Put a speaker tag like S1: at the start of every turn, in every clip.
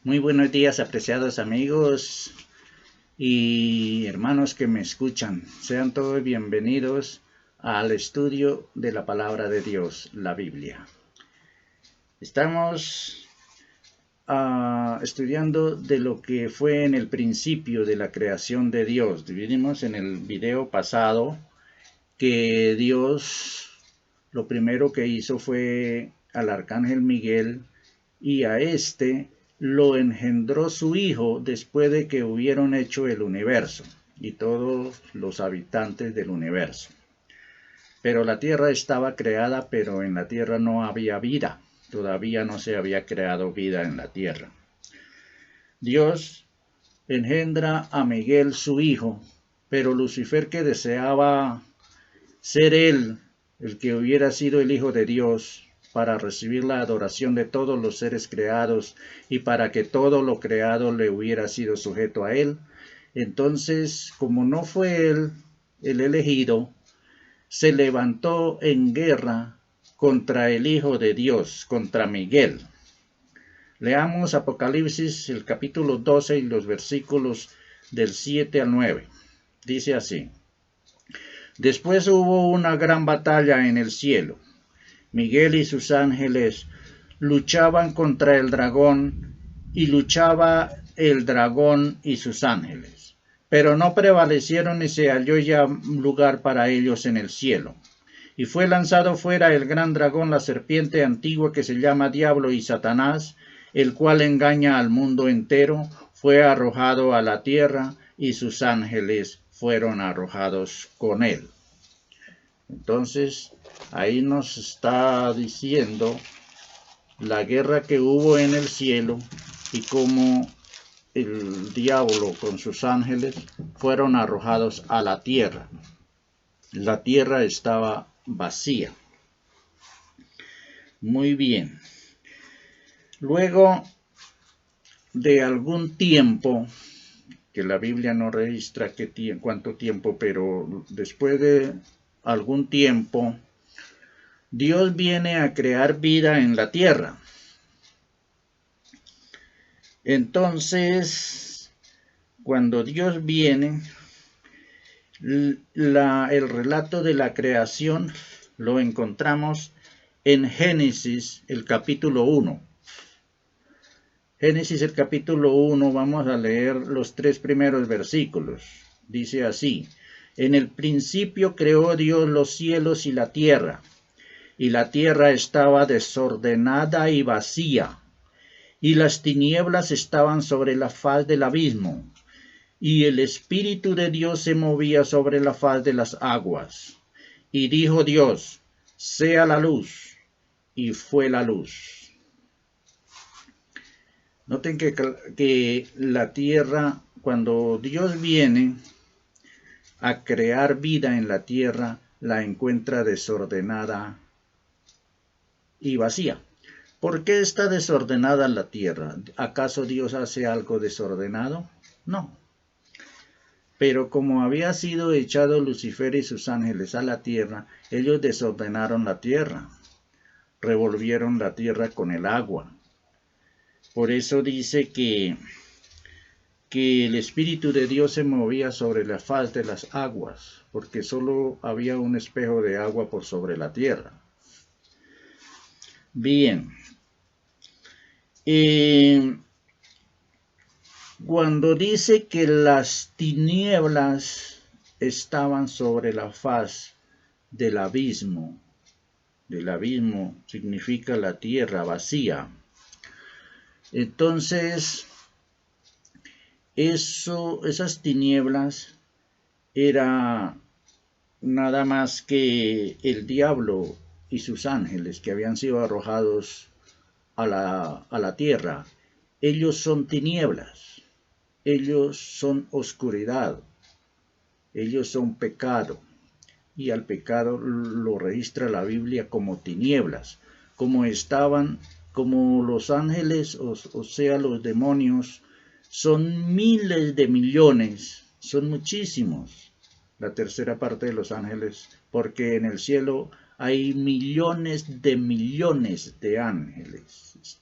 S1: Muy buenos días, apreciados amigos y hermanos que me escuchan. Sean todos bienvenidos al estudio de la palabra de Dios, la Biblia. Estamos estudiando de lo que fue en el principio de la creación de Dios. Vimos en el video pasado que Dios lo primero que hizo fue al arcángel Miguel, y a este lo engendró su hijo después de que hubieron hecho el universo y todos los habitantes del universo. Pero la tierra estaba creada, pero en la tierra no había vida. Todavía no se había creado vida en la tierra. Dios engendra a Miguel su hijo, pero Lucifer, que deseaba ser él el que hubiera sido el hijo de Dios, para recibir la adoración de todos los seres creados y para que todo lo creado le hubiera sido sujeto a él. Entonces, como no fue él el elegido, se levantó en guerra contra el Hijo de Dios, contra Miguel. Leamos Apocalipsis, el capítulo 12 y los versículos del 7 al 9. Dice así: Después hubo una gran batalla en el cielo. Miguel y sus ángeles luchaban contra el dragón, y luchaba el dragón y sus ángeles. Pero no prevalecieron ni se halló ya lugar para ellos en el cielo. Y fue lanzado fuera el gran dragón, la serpiente antigua que se llama Diablo y Satanás, el cual engaña al mundo entero, fue arrojado a la tierra y sus ángeles fueron arrojados con él. Entonces, ahí nos está diciendo la guerra que hubo en el cielo y cómo el diablo con sus ángeles fueron arrojados a la tierra. La tierra estaba vacía. Muy bien. Luego de algún tiempo, que la Biblia no registra cuánto tiempo, pero después de algún tiempo, Dios viene a crear vida en la tierra. Entonces, cuando Dios viene, el relato de la creación lo encontramos en Génesis, el capítulo 1. Génesis, el capítulo 1, vamos a leer los 3 primeros versículos. Dice así: En el principio creó Dios los cielos y la tierra estaba desordenada y vacía, y las tinieblas estaban sobre la faz del abismo, y el Espíritu de Dios se movía sobre la faz de las aguas. Y dijo Dios: sea la luz, y fue la luz. Noten que la tierra, cuando Dios viene a crear vida en la tierra, la encuentra desordenada y vacía. ¿Por qué está desordenada la tierra? ¿Acaso Dios hace algo desordenado? No. Pero como había sido echado Lucifer y sus ángeles a la tierra, ellos desordenaron la tierra, revolvieron la tierra con el agua. Por eso dice que el Espíritu de Dios se movía sobre la faz de las aguas, porque solo había un espejo de agua por sobre la tierra. Bien. Cuando dice que las tinieblas estaban sobre la faz del abismo significa la tierra vacía. Entonces, esas tinieblas era nada más que el diablo y sus ángeles que habían sido arrojados a la tierra. Ellos son tinieblas, ellos son oscuridad, ellos son pecado, y al pecado lo registra la Biblia como tinieblas, como los ángeles, o sea, los demonios, son miles de millones, son muchísimos, la tercera parte de los ángeles, porque en el cielo hay millones de ángeles.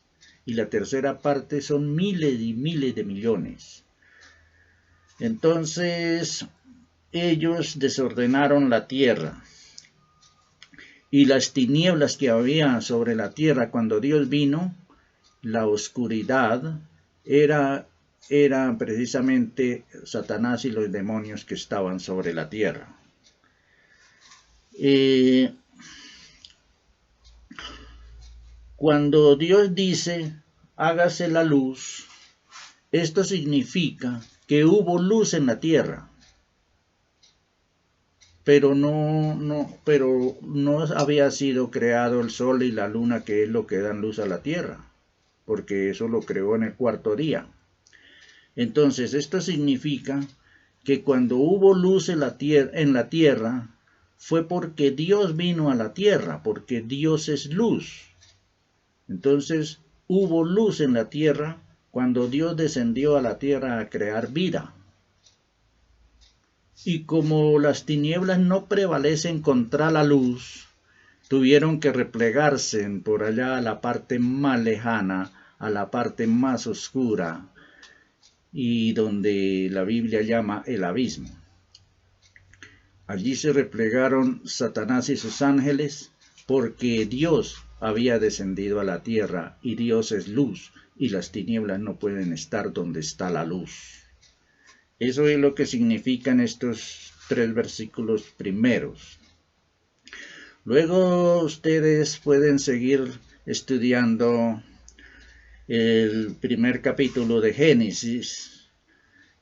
S1: y la tercera parte son miles y miles de millones. Entonces ellos desordenaron la tierra, y las tinieblas que había sobre la tierra cuando Dios vino, la oscuridad, era precisamente Satanás y los demonios que estaban sobre la tierra. Cuando Dios dice, hágase la luz, esto significa que hubo luz en la tierra, pero no había sido creado el sol y la luna, que es lo que dan luz a la tierra, porque eso lo creó en el cuarto día. Entonces, esto significa que cuando hubo luz en la tierra, fue porque Dios vino a la tierra, porque Dios es luz. Entonces, hubo luz en la tierra cuando Dios descendió a la tierra a crear vida. Y como las tinieblas no prevalecen contra la luz, tuvieron que replegarse por allá a la parte más lejana, a la parte más oscura, y donde la Biblia llama el abismo. Allí se replegaron Satanás y sus ángeles, porque Dios había descendido a la tierra, y Dios es luz, y las tinieblas no pueden estar donde está la luz. Eso es lo que significan estos 3 versículos primeros. Luego ustedes pueden seguir estudiando el primer capítulo de Génesis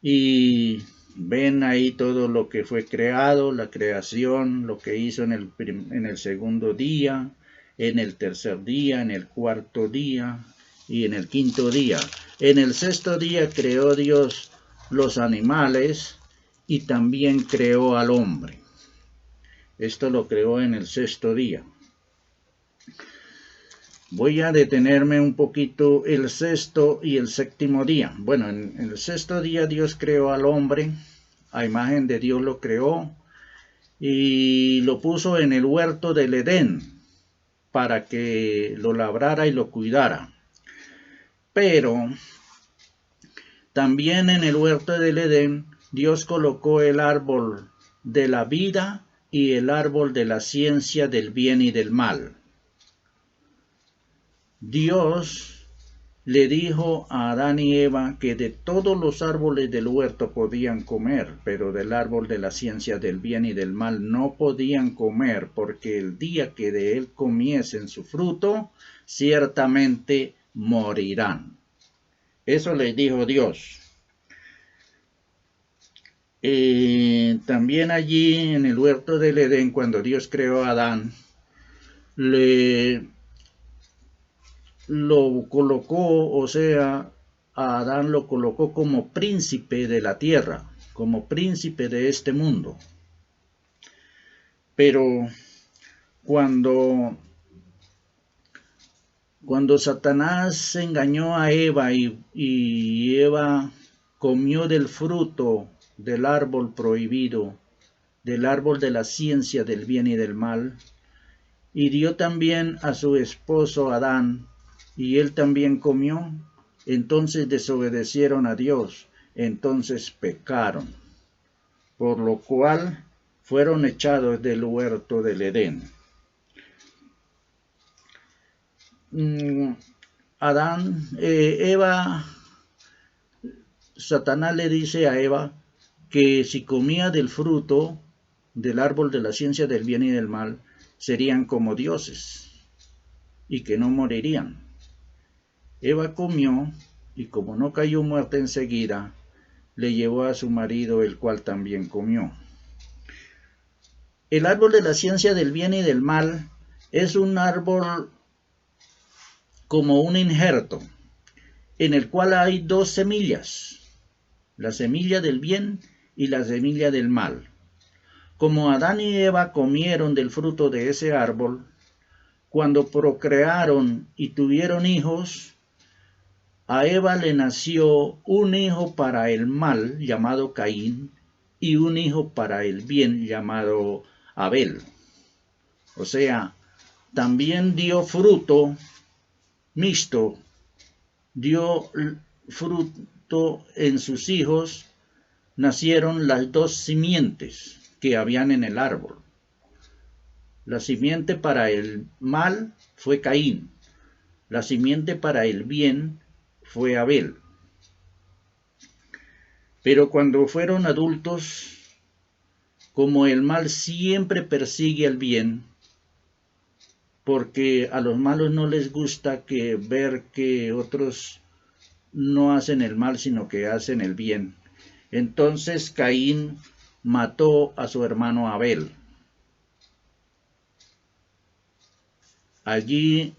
S1: y ven ahí todo lo que fue creado, la creación, lo que hizo en el segundo día, en el tercer día, en el cuarto día y en el quinto día. En el sexto día creó Dios los animales y también creó al hombre. Esto lo creó en el sexto día. Voy a detenerme un poquito el sexto y el séptimo día. Bueno, en el sexto día Dios creó al hombre, a imagen de Dios lo creó y lo puso en el huerto del Edén para que lo labrara y lo cuidara. Pero también en el huerto del Edén Dios colocó el árbol de la vida y el árbol de la ciencia del bien y del mal. Dios le dijo a Adán y Eva que de todos los árboles del huerto podían comer, pero del árbol de la ciencia del bien y del mal no podían comer, porque el día que de él comiesen su fruto, ciertamente morirán. Eso les dijo Dios. También allí en el huerto del Edén, cuando Dios creó a Adán, lo colocó, o sea, a Adán lo colocó como príncipe de la tierra, como príncipe de este mundo. Pero cuando Satanás engañó a Eva y Eva comió del fruto del árbol prohibido, del árbol de la ciencia del bien y del mal, y dio también a su esposo Adán, y él también comió, entonces desobedecieron a Dios, entonces pecaron, por lo cual fueron echados del huerto del Edén. Satanás le dice a Eva que si comía del fruto del árbol de la ciencia del bien y del mal, serían como dioses y que no morirían. Eva comió y como no cayó muerta enseguida, le llevó a su marido, el cual también comió. El árbol de la ciencia del bien y del mal es un árbol como un injerto, en el cual hay 2 semillas, la semilla del bien y la semilla del mal. Como Adán y Eva comieron del fruto de ese árbol, cuando procrearon y tuvieron hijos, a Eva le nació un hijo para el mal, llamado Caín, y un hijo para el bien, llamado Abel. O sea, también dio fruto mixto dio fruto en sus hijos, nacieron las dos simientes que habían en el árbol. La simiente para el mal fue Caín, la simiente para el bien fue Abel. Pero cuando fueron adultos, como el mal siempre persigue al bien, porque a los malos no les gusta ver que otros no hacen el mal, sino que hacen el bien. Entonces Caín mató a su hermano Abel. Allí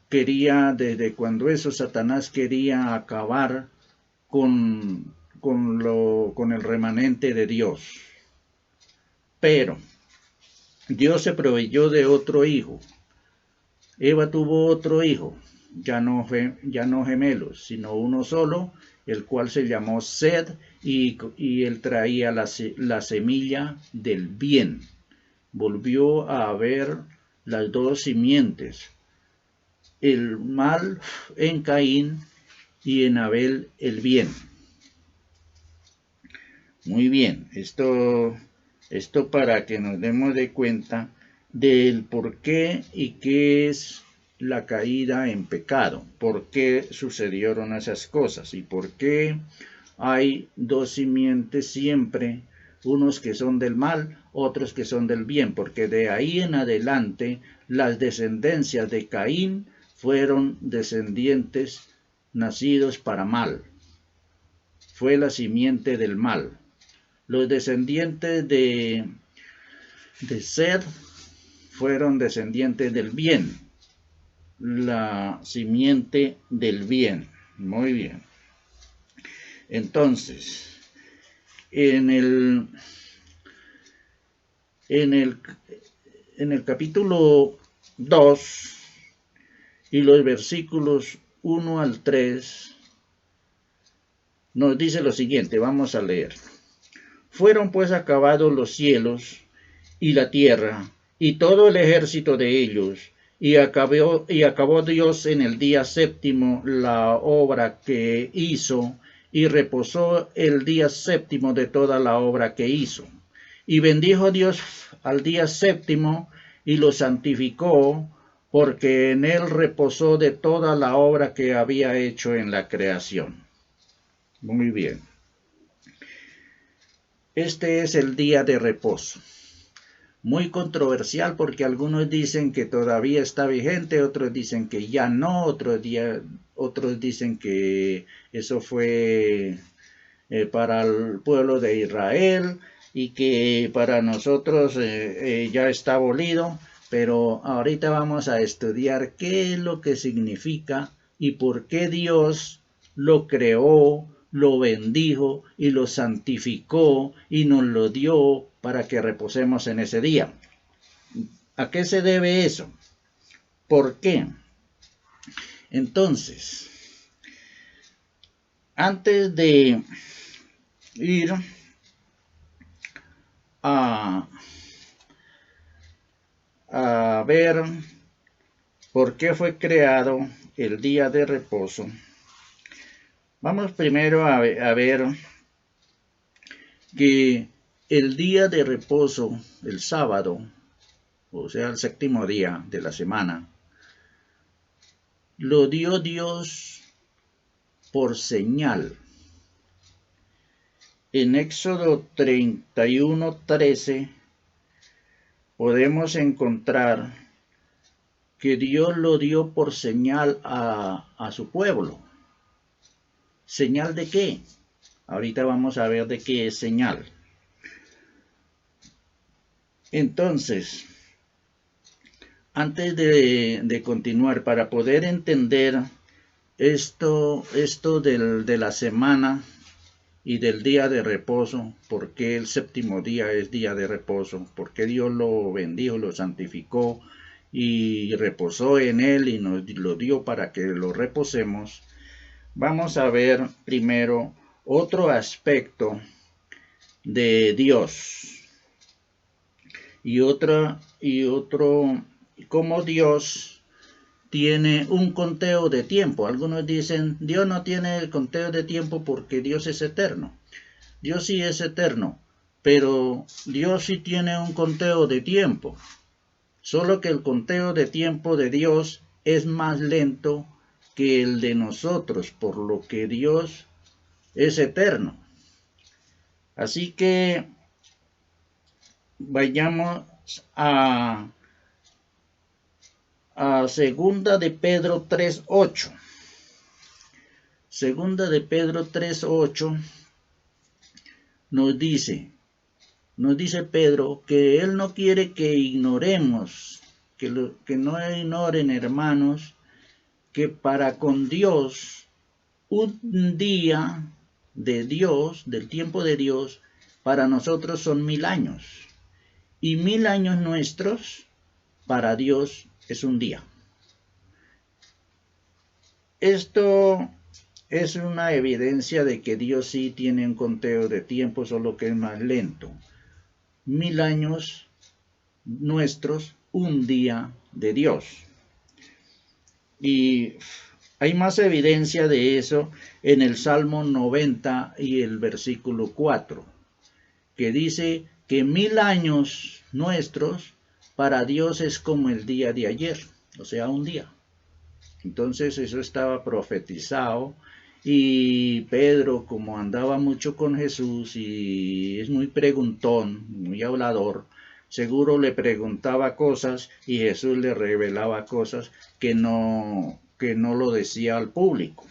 S1: desde cuando Satanás quería acabar con el remanente de Dios. Pero Dios se proveyó de otro hijo. Eva tuvo otro hijo, ya no gemelos, sino uno solo, el cual se llamó Sed, y él traía la semilla del bien. Volvió a haber las dos simientes, el mal en Caín y en Abel el bien. Muy bien, esto para que nos demos de cuenta del por qué y qué es la caída en pecado, por qué sucedieron esas cosas y por qué hay dos simientes siempre, unos que son del mal, otros que son del bien, porque de ahí en adelante las descendencias de Caín fueron descendientes nacidos para mal. Fue la simiente del mal. Los descendientes de Sed fueron descendientes del bien, la simiente del bien. Muy bien. Entonces, en el capítulo 2 y los versículos 1 al 3 nos dice lo siguiente, vamos a leer. Fueron pues acabados los cielos y la tierra, y todo el ejército de ellos, y acabó Dios en el día séptimo la obra que hizo, y reposó el día séptimo de toda la obra que hizo. Y bendijo Dios al día séptimo, y lo santificó, porque en él reposó de toda la obra que había hecho en la creación. Muy bien. Este es el día de reposo. Muy controversial porque algunos dicen que todavía está vigente, otros dicen que ya no, otros dicen que eso fue para el pueblo de Israel y que para nosotros ya está abolido, pero ahorita vamos a estudiar qué es lo que significa y por qué Dios lo creó, lo bendijo y lo santificó y nos lo dio para que reposemos en ese día. ¿A qué se debe eso? ¿Por qué? Entonces, antes de ir a ver por qué fue creado el día de reposo, vamos primero a ver que el día de reposo, el sábado, o sea, el séptimo día de la semana, lo dio Dios por señal. En Éxodo 31:13 podemos encontrar que Dios lo dio por señal a su pueblo. ¿Señal de qué? Ahorita vamos a ver de qué es señal. Entonces, antes de continuar, para poder entender esto de la semana y del día de reposo, por qué el séptimo día es día de reposo, por qué Dios lo bendijo, lo santificó y reposó en él y nos lo dio para que lo reposemos, vamos a ver primero otro aspecto de Dios y otro, cómo Dios tiene un conteo de tiempo. Algunos dicen, Dios no tiene el conteo de tiempo porque Dios es eterno. Dios sí es eterno, pero Dios sí tiene un conteo de tiempo. Solo que el conteo de tiempo de Dios es más lento que el de nosotros, por lo que Dios es eterno. Así que vayamos a Segunda de Pedro 3:8. Segunda de Pedro 3:8 nos dice Pedro que él no quiere que ignoremos, que no ignoren, hermanos, que para con Dios un día de Dios, del tiempo de Dios, para nosotros son 1000 años, y 1000 años nuestros para Dios es un día. Esto es una evidencia de que Dios sí tiene un conteo de tiempo, solo que es más lento. 1000 años nuestros, un día de Dios. Y hay más evidencia de eso en el Salmo 90 y el versículo 4, que dice que 1000 años nuestros para Dios es como el día de ayer, o sea, un día. Entonces eso estaba profetizado, y Pedro, como andaba mucho con Jesús y es muy preguntón, muy hablador, seguro le preguntaba cosas y Jesús le revelaba cosas que no lo decía al público.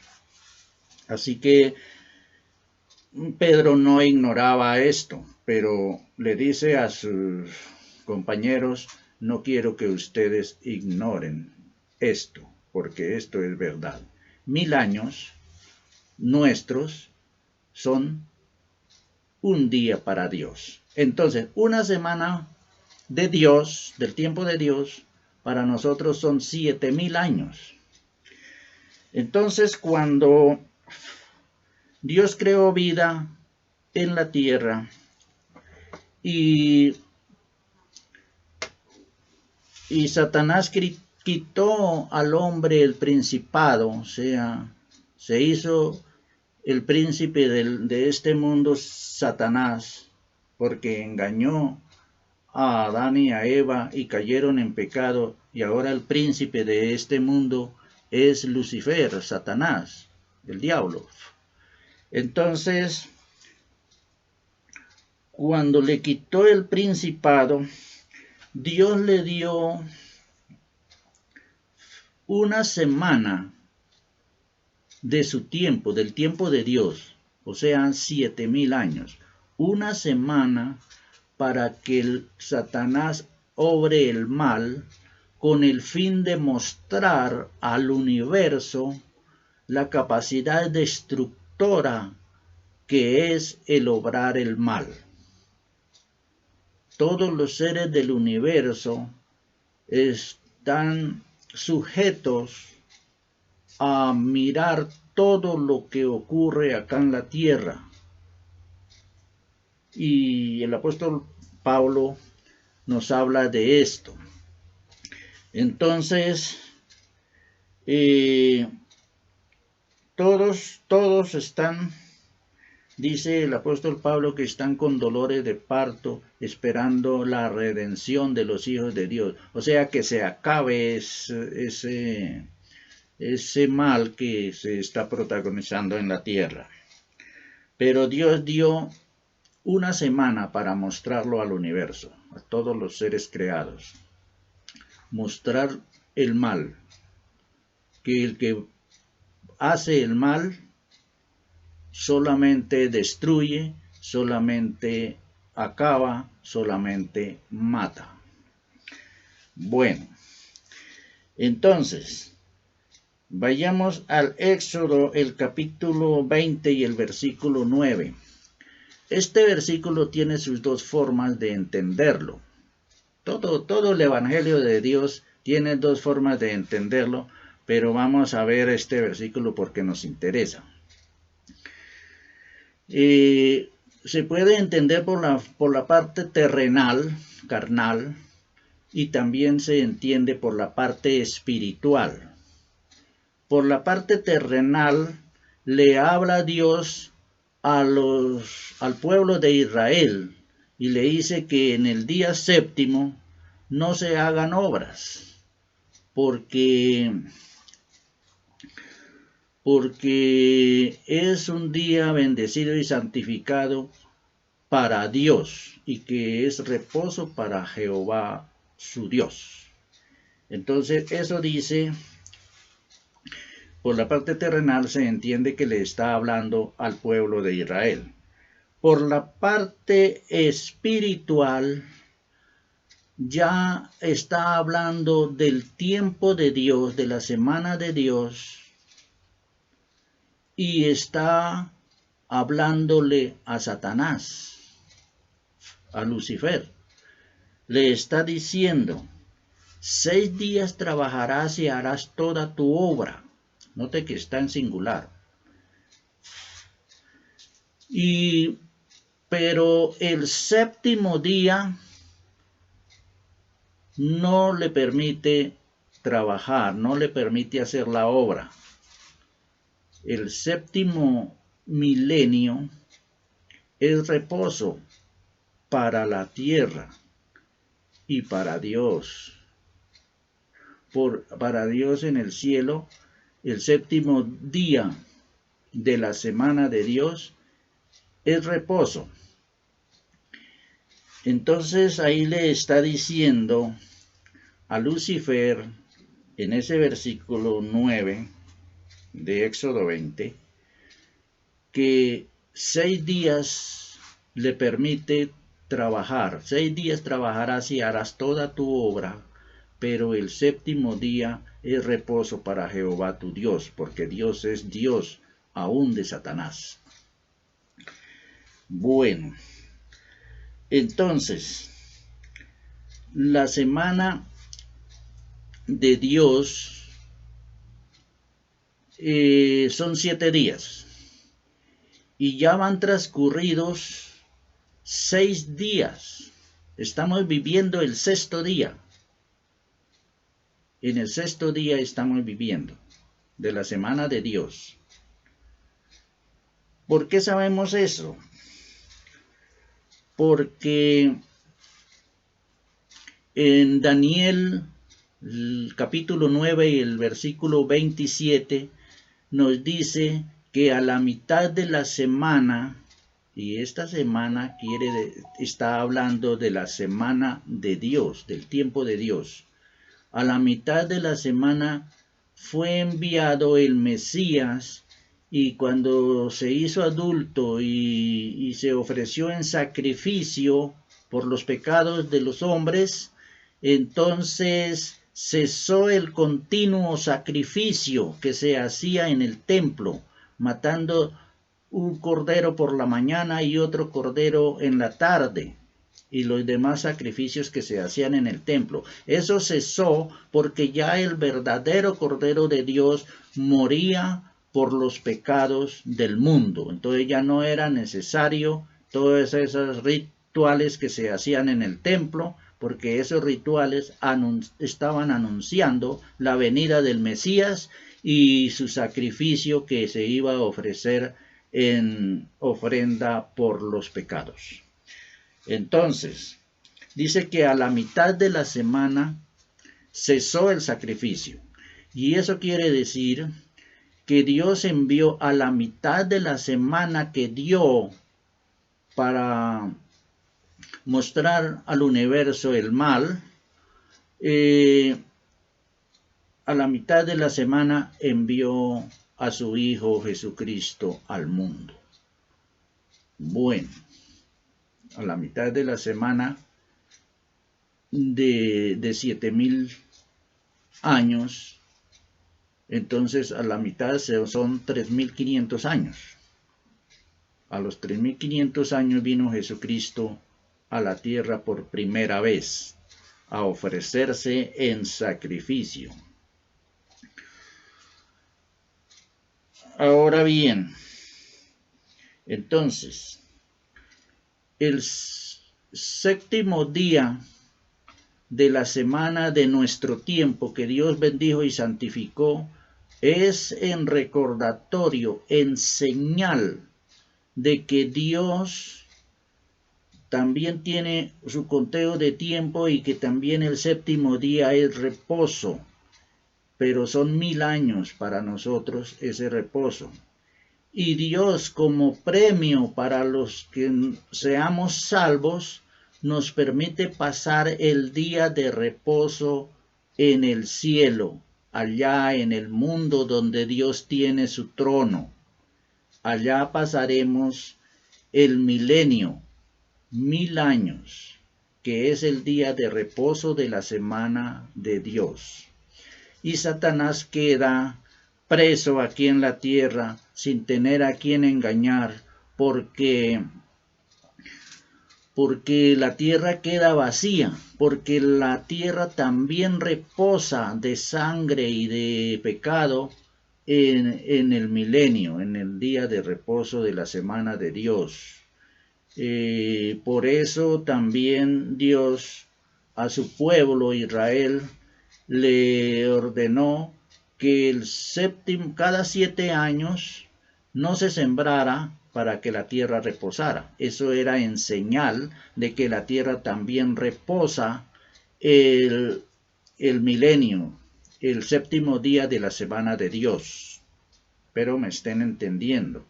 S1: Así que Pedro no ignoraba esto, pero le dice a sus compañeros, no quiero que ustedes ignoren esto, porque esto es verdad. 1000 años nuestros son un día para Dios. Entonces, una semana de Dios, del tiempo de Dios, para nosotros son 7000 años. Entonces, cuando Dios creó vida en la tierra y Satanás quitó al hombre el principado, o sea, se hizo el príncipe de este mundo Satanás, porque engañó a Adán y a Eva y cayeron en pecado, y ahora el príncipe de este mundo es Lucifer, Satanás, el diablo. Entonces, cuando le quitó el principado, Dios le dio una semana de su tiempo, del tiempo de Dios, o sea, 7000 años. Una semana para que el Satanás obre el mal, con el fin de mostrar al universo la capacidad destructora que es el obrar el mal. Todos los seres del universo están sujetos a mirar todo lo que ocurre acá en la tierra. Y el apóstol Pablo nos habla de esto. Entonces, todos están, dice el apóstol Pablo, que están con dolores de parto, esperando la redención de los hijos de Dios. O sea, que se acabe ese mal que se está protagonizando en la tierra. Pero Dios dio una semana para mostrarlo al universo, a todos los seres creados. Mostrar el mal, que el que hace el mal solamente destruye, solamente acaba, solamente mata. Bueno, entonces, vayamos al Éxodo, el capítulo 20 y el versículo 9. Este versículo tiene sus dos formas de entenderlo. Todo el Evangelio de Dios tiene dos formas de entenderlo, pero vamos a ver este versículo porque nos interesa. Se puede entender por la parte terrenal, carnal, y también se entiende por la parte espiritual. por la parte terrenal, le habla Dios al pueblo de Israel y le dice que en el día séptimo no se hagan obras, porque es un día bendecido y santificado para Dios y que es reposo para Jehová su Dios. Entonces eso dice, por la parte terrenal se entiende que le está hablando al pueblo de Israel. Por la parte espiritual ya está hablando del tiempo de Dios, de la semana de Dios, y está hablándole a Satanás, a Lucifer. Le está diciendo, 6 días trabajarás y harás toda tu obra. Note que está en singular. Pero el séptimo día no le permite trabajar, no le permite hacer la obra. El séptimo milenio es reposo para la tierra y para Dios. Para Dios en el cielo, el séptimo día de la semana de Dios es reposo. Entonces ahí le está diciendo a Lucifer en ese versículo 9 de Éxodo 20 que 6 días le permite trabajar. 6 días trabajarás y harás toda tu obra, pero el séptimo día es reposo para Jehová tu Dios, porque Dios es Dios aún de Satanás. Bueno, entonces, la semana de Dios son 7 días y ya van transcurridos 6 días. Estamos viviendo el 6º día. En el 6º día estamos viviendo de la semana de Dios. ¿Por qué sabemos eso? Porque en Daniel, el capítulo 9 y el versículo 27, nos dice que a la mitad de la semana, y esta semana está hablando de la semana de Dios, del tiempo de Dios. A la mitad de la semana fue enviado el Mesías, y cuando se hizo adulto y se ofreció en sacrificio por los pecados de los hombres, entonces cesó el continuo sacrificio que se hacía en el templo, matando un cordero por la mañana y otro cordero en la tarde, y los demás sacrificios que se hacían en el templo. Eso cesó porque ya el verdadero Cordero de Dios moría por los pecados del mundo. Entonces ya no era necesario todos esos rituales que se hacían en el templo, porque esos rituales estaban anunciando la venida del Mesías y su sacrificio que se iba a ofrecer en ofrenda por los pecados. Entonces, dice que a la mitad de la semana cesó el sacrificio. Y eso quiere decir que Dios envió a la mitad de la semana que dio para mostrar al universo el mal, a la mitad de la semana envió a su Hijo Jesucristo al mundo. Bueno, a la mitad de la semana de 7.000 años, entonces a la mitad son 3.500 años. A los 3.500 años vino Jesucristo a la tierra por primera vez a ofrecerse en sacrificio. Ahora bien, entonces, el séptimo día de la semana de nuestro tiempo que Dios bendijo y santificó es en recordatorio, en señal de que Dios también tiene su conteo de tiempo y que también el séptimo día es reposo, pero son 1000 años para nosotros ese reposo. Y Dios, como premio para los que seamos salvos, nos permite pasar el día de reposo en el cielo, allá en el mundo donde Dios tiene su trono. Allá pasaremos el milenio, 1000 años, que es el día de reposo de la semana de Dios. Y Satanás queda preso aquí en la tierra sin tener a quien engañar, porque la tierra queda vacía, porque la tierra también reposa de sangre y de pecado en el milenio, en el día de reposo de la semana de Dios. Por eso también Dios a su pueblo Israel le ordenó que cada 7 años no se sembrara para que la tierra reposara. Eso era en señal de que la tierra también reposa el milenio, el séptimo día de la semana de Dios. Pero me estén entendiendo.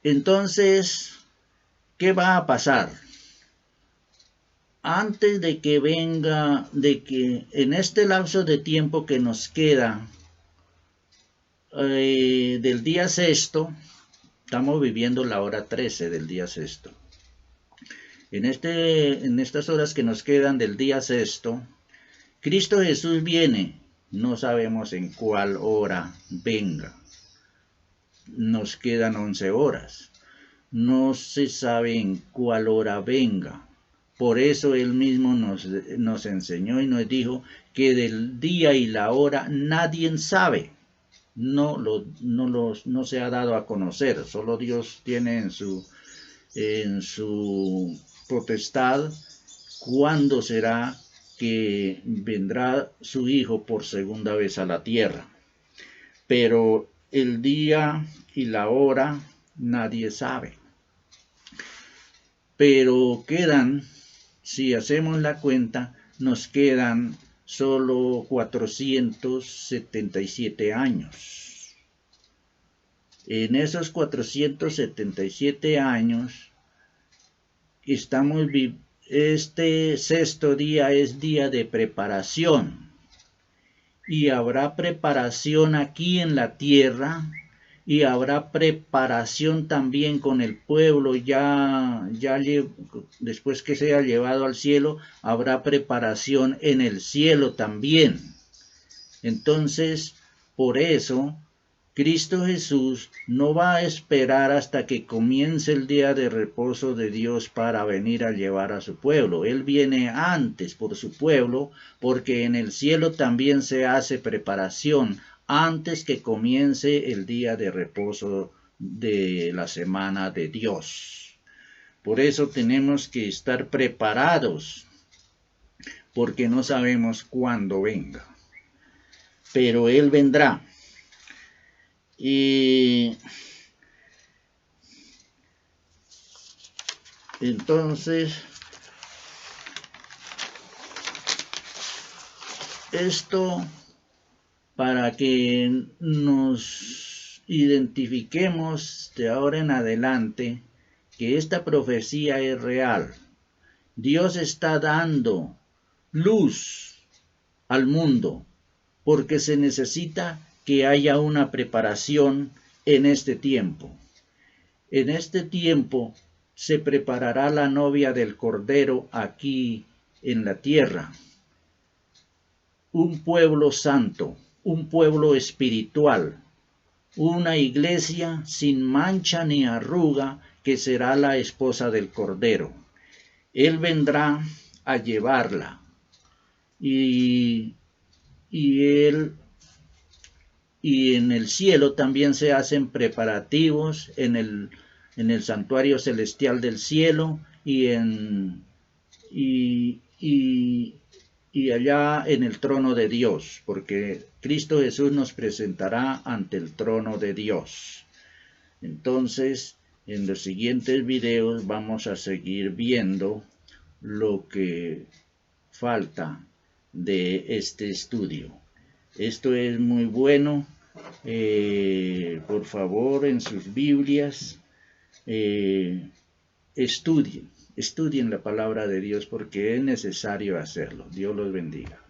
S1: Entonces, ¿qué va a pasar? Antes de que venga, de que en este lapso de tiempo que nos queda del día sexto, estamos viviendo la hora 13 del día sexto. En estas horas que nos quedan del día sexto, Cristo Jesús viene, no sabemos en cuál hora venga. Nos quedan 11 horas. No se sabe en cuál hora venga. Por eso Él mismo nos enseñó y nos dijo que del día y la hora nadie sabe. No se ha dado a conocer. Solo Dios tiene en su potestad cuándo será que vendrá su Hijo por segunda vez a la tierra. Pero el día y la hora nadie sabe. Pero quedan, si hacemos la cuenta, nos quedan solo 477 años. En esos 477 años, este sexto día es día de preparación. Y habrá preparación aquí en la tierra, y habrá preparación también con el pueblo, después que sea llevado al cielo, habrá preparación en el cielo también. Entonces, por eso, Cristo Jesús no va a esperar hasta que comience el día de reposo de Dios para venir a llevar a su pueblo. Él viene antes por su pueblo, porque en el cielo también se hace preparación antes que comience el día de reposo de la semana de Dios. Por eso tenemos que estar preparados, porque no sabemos cuándo venga. Pero Él vendrá. Y entonces, esto para que nos identifiquemos de ahora en adelante que esta profecía es real. Dios está dando luz al mundo porque se necesita que haya una preparación en este tiempo. En este tiempo se preparará la novia del Cordero aquí en la tierra. Un pueblo santo, un pueblo espiritual, una iglesia sin mancha ni arruga que será la esposa del Cordero. Él vendrá a llevarla y en el cielo también se hacen preparativos en el santuario celestial del cielo y y allá en el trono de Dios, porque Cristo Jesús nos presentará ante el trono de Dios. Entonces, en los siguientes videos vamos a seguir viendo lo que falta de este estudio. Esto es muy bueno. Por favor, en sus Biblias, estudien la palabra de Dios porque es necesario hacerlo. Dios los bendiga.